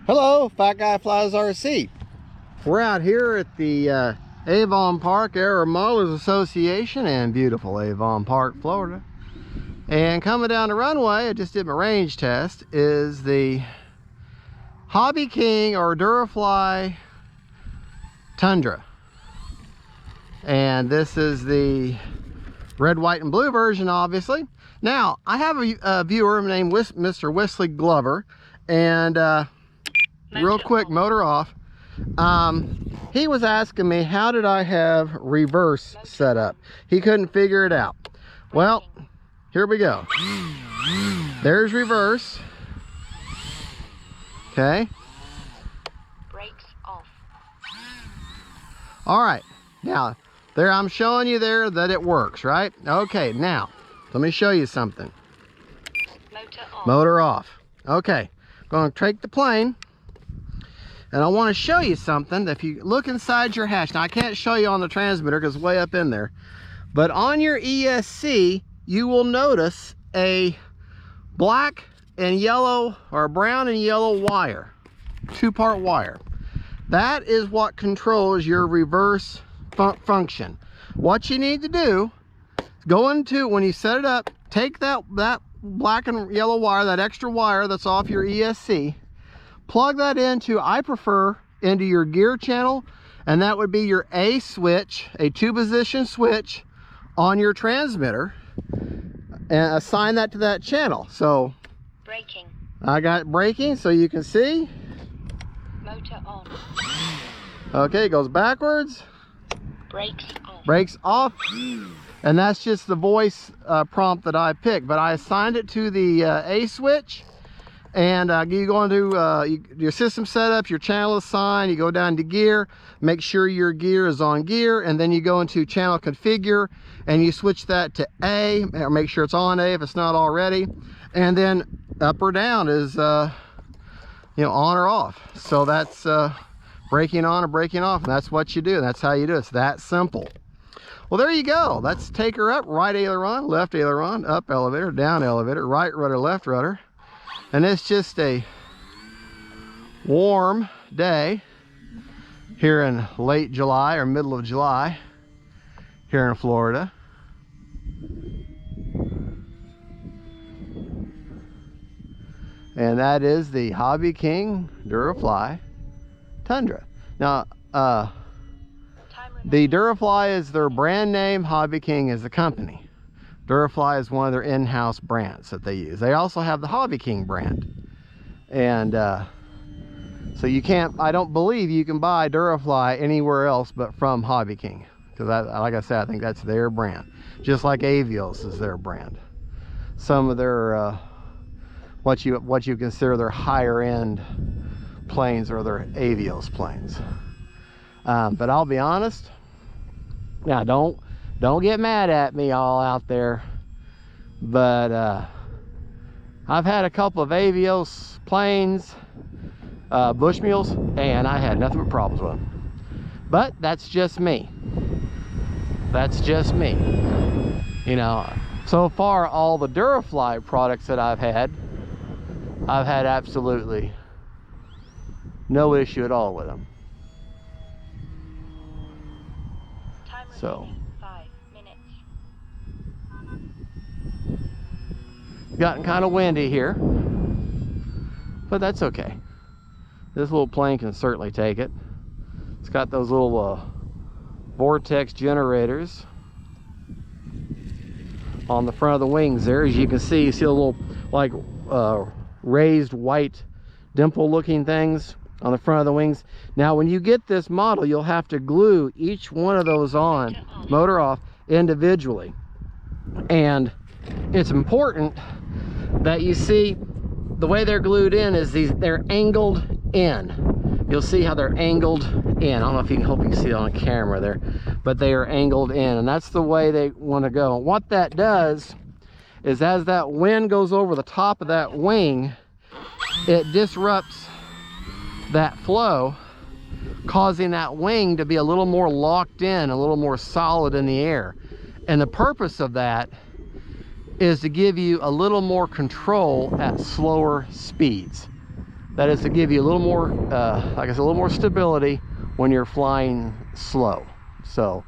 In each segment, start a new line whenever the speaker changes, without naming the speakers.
Hello, Fat Guy Flies RC. We're out here at the Avon Park Air Modelers Association in beautiful Avon Park, Florida. And coming down the runway, I just did my range test, is the Hobby King or Durafly Tundra. And this is the red, white, and blue version, obviously. Now, I have a viewer named Mr. Wesley Glover, and real quick, motor off. He was asking me, how did I have reverse set up? He couldn't figure it out. Well, here we go. There's reverse. Okay.
Brakes off.
All right. Now, there I'm showing you there that it works, right? Okay, now, let me show you something.
Motor on.
Motor off. Okay, I'm going to take the plane. And I want to show you something. If you look inside your hatch, now I can't show you on the transmitter because it's way up in there, but on your ESC, you will notice a black and yellow or brown and yellow wire, two-part wire. That is what controls your reverse function. What you need to do is go into, when you set it up, take that black and yellow wire, that extra wire that's off your ESC, plug that into, I prefer, into your gear channel, and that would be your A switch, a 2-position switch on your transmitter, and assign that to that channel. So
braking.
I got braking, so you can see.
Motor on.
Okay, it goes backwards.
Brakes off.
Brakes off. And that's just the voice prompt that I picked, but I assigned it to the A switch. And you go into your system setup, your channel assign, you go down to gear, make sure your gear is on gear, and then you go into channel configure and you switch that to A, or make sure it's on A if it's not already. And then up or down is on or off. So that's braking on or braking off, and that's what you do. That's how you do it. It's that simple. Well, there you go. Let's take her up. Right aileron, left aileron, up elevator, down elevator, right rudder, left rudder. And it's just a warm day here in late July or middle of July here in Florida. And that is the Hobby King Durafly Tundra. Now, the Durafly is their brand name, Hobby King is the company. Durafly is one of their in-house brands that they use. They also have the Hobby King brand. And so you can't, I don't believe you can buy Durafly anywhere else but from Hobby King. Because like I said, I think that's their brand. Just like Avios is their brand. Some of their, what you consider their higher end planes are their Avios planes. But I'll be honest, now don't get mad at me all out there, but I've had a couple of Avios planes, Bushmills, and I had nothing but problems with them. But that's just me. That's just me. So far all the Durafly products that I've had absolutely no issue at all with them. So gotten kind of windy here, but that's okay. This little plane can certainly take it. It's got those little vortex generators on the front of the wings there. As you can see, you see a little like raised white dimple looking things on the front of the wings. Now when you get this model, you'll have to glue each one of those on, motor off, individually. And it's important that you see the way they're glued in is they're angled in. You'll see how they're angled in. I don't know if you can, hope you can see it on camera there, but they are angled in, and that's the way they want to go. And what that does is as that wind goes over the top of that wing, it disrupts that flow, causing that wing to be a little more locked in, a little more solid in the air. And the purpose of that is to give you a little more control at slower speeds. That is to give you a little more, like I said, a little more stability when you're flying slow. So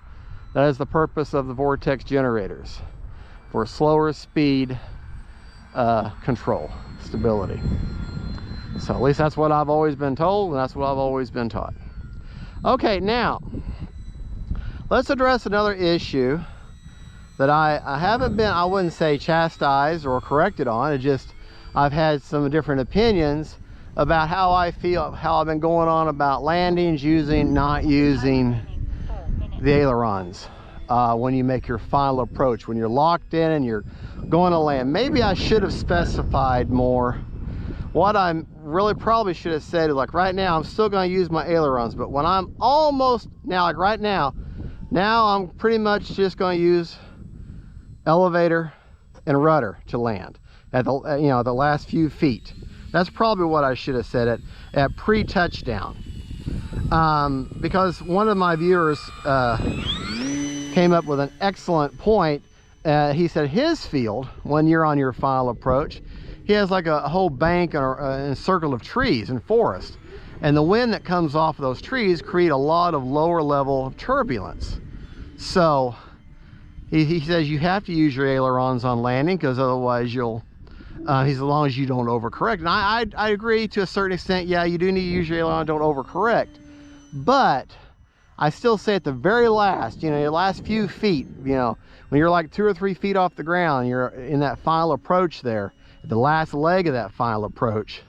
that is the purpose of the vortex generators, for slower speed control, stability. So at least that's what I've always been told, and that's what I've always been taught. Okay, now let's address another issue that I haven't been, I wouldn't say chastised or corrected on. It just, I've had some different opinions about how I feel, how I've been going on about landings, not using the ailerons when you make your final approach, when you're locked in and you're going to land. Maybe I should have specified more. What I really probably should have said is, like, right now I'm still going to use my ailerons, but when I'm almost, now like right now I'm pretty much just going to use elevator and rudder to land at the, you know, the last few feet. That's probably what I should have said at pre-touchdown, because one of my viewers came up with an excellent point. He said his field, when you're on your final approach, he has like a whole bank or a circle of trees and forest, and the wind that comes off of those trees create a lot of lower level turbulence. So he says you have to use your ailerons on landing, because otherwise you'll as long as you don't overcorrect. And I agree to a certain extent. Yeah, you do need to use your aileron, don't overcorrect. But I still say at the very last, you know, your last few feet, you know, when you're like 2 or 3 feet off the ground, you're in that final approach there, at the last leg of that final approach,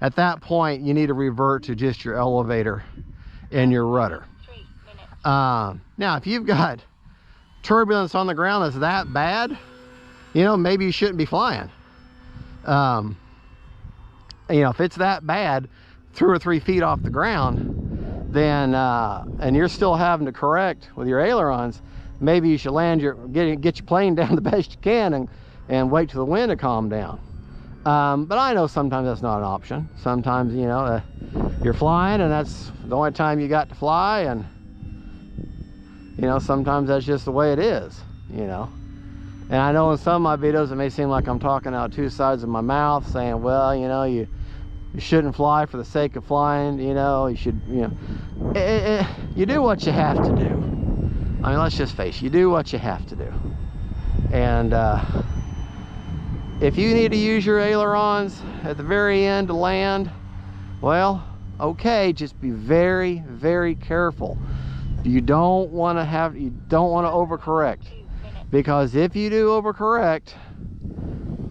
at that point you need to revert to just your elevator and your rudder. Now if you've got turbulence on the ground that's that bad, you know, maybe you shouldn't be flying. You know, if it's that bad, 2 or 3 feet off the ground, then and you're still having to correct with your ailerons, maybe you should land get your plane down the best you can and wait till the wind to calm down. But I know sometimes that's not an option. Sometimes, you know, you're flying and that's the only time you got to fly, and you know, sometimes that's just the way it is, you know. And I know in some of my videos it may seem like I'm talking out 2 sides of my mouth, saying, well, you know, you shouldn't fly for the sake of flying, you know, you should, you know, you do what you have to do. I mean, let's just face it, you do what you have to do. And if you need to use your ailerons at the very end to land, well, okay, just be very, very careful. You don't want to overcorrect, because if you do overcorrect,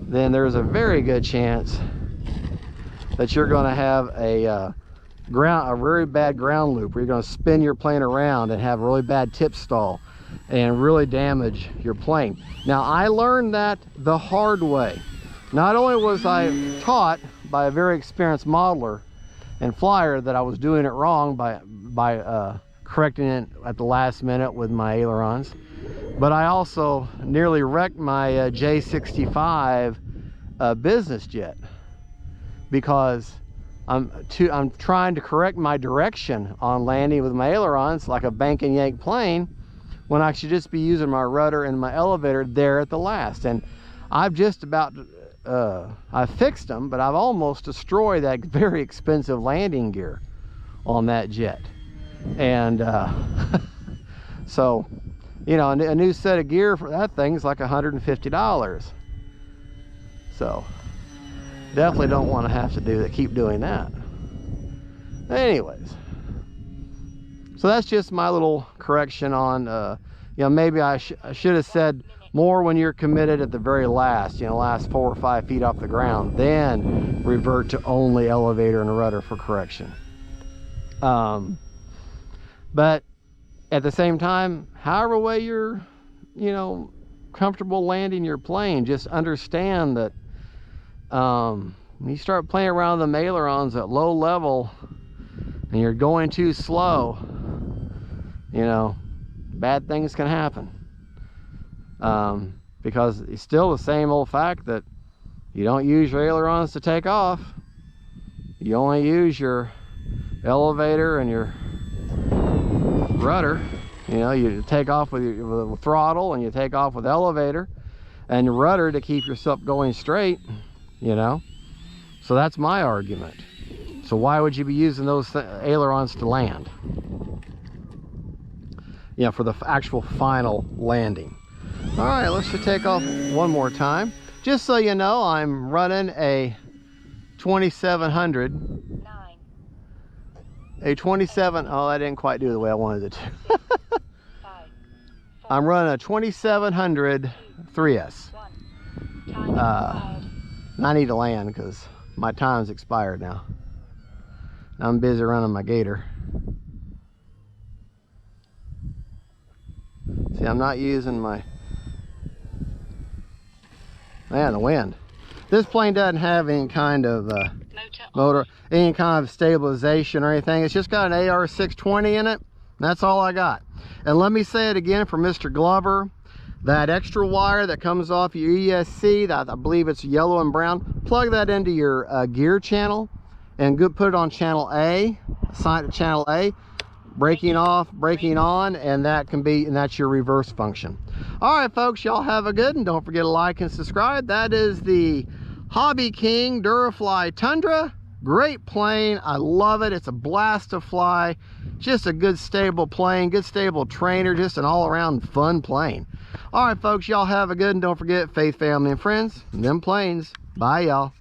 then there's a very good chance that you're going to have a very bad ground loop, where you're going to spin your plane around and have a really bad tip stall and really damage your plane. Now, I learned that the hard way. Not only was I taught by a very experienced modeler and flyer that I was doing it wrong by correcting it at the last minute with my ailerons, but I also nearly wrecked my J65 business jet, because I'm trying to correct my direction on landing with my ailerons like a bank and yank plane, when I should just be using my rudder and my elevator there at the last. And I've just about I fixed them, but I've almost destroyed that very expensive landing gear on that jet. And so, you know, a new set of gear for that thing's like $150. So definitely don't want to have to keep doing that. Anyways, so that's just my little correction on you know, maybe I should have said more when you're committed at the very last, you know, last 4 or 5 feet off the ground, then revert to only elevator and rudder for correction. But at the same time, however way you're, you know, comfortable landing your plane, just understand that when you start playing around with the ailerons at low level and you're going too slow, you know, bad things can happen. Because it's still the same old fact that you don't use your ailerons to take off. You only use your elevator and your rudder. You know, you take off with your throttle, and you take off with elevator and your rudder to keep yourself going straight, you know. So that's my argument. So why would you be using those ailerons to land? Yeah, for the actual final landing. All right, let's just take off one more time. Just so you know, I'm running a 2700.
9.
A 27, oh, I didn't quite do it the way I wanted it to.
5.
I'm running a 2700 3S.
1. Time expired.
And I need to land because my time's expired now. I'm busy running my gator. See, I'm not using my... Man, the wind. This plane doesn't have any kind of motor, any kind of stabilization or anything. It's just got an AR-620 in it. That's all I got. And let me say it again for Mr. Glover. That extra wire that comes off your ESC, that I believe it's yellow and brown, plug that into your gear channel and put it on channel A, assign it to channel A, braking off, braking on, and that's your reverse function. All right, folks, y'all have a good, and don't forget to like and subscribe. That is the Hobby King Durafly Tundra. Great plane. I love it. It's a blast to fly. Just a good stable plane, good stable trainer, just an all-around fun plane. All right, folks, y'all have a good, and don't forget, faith, family, and friends, and them planes. Bye, y'all.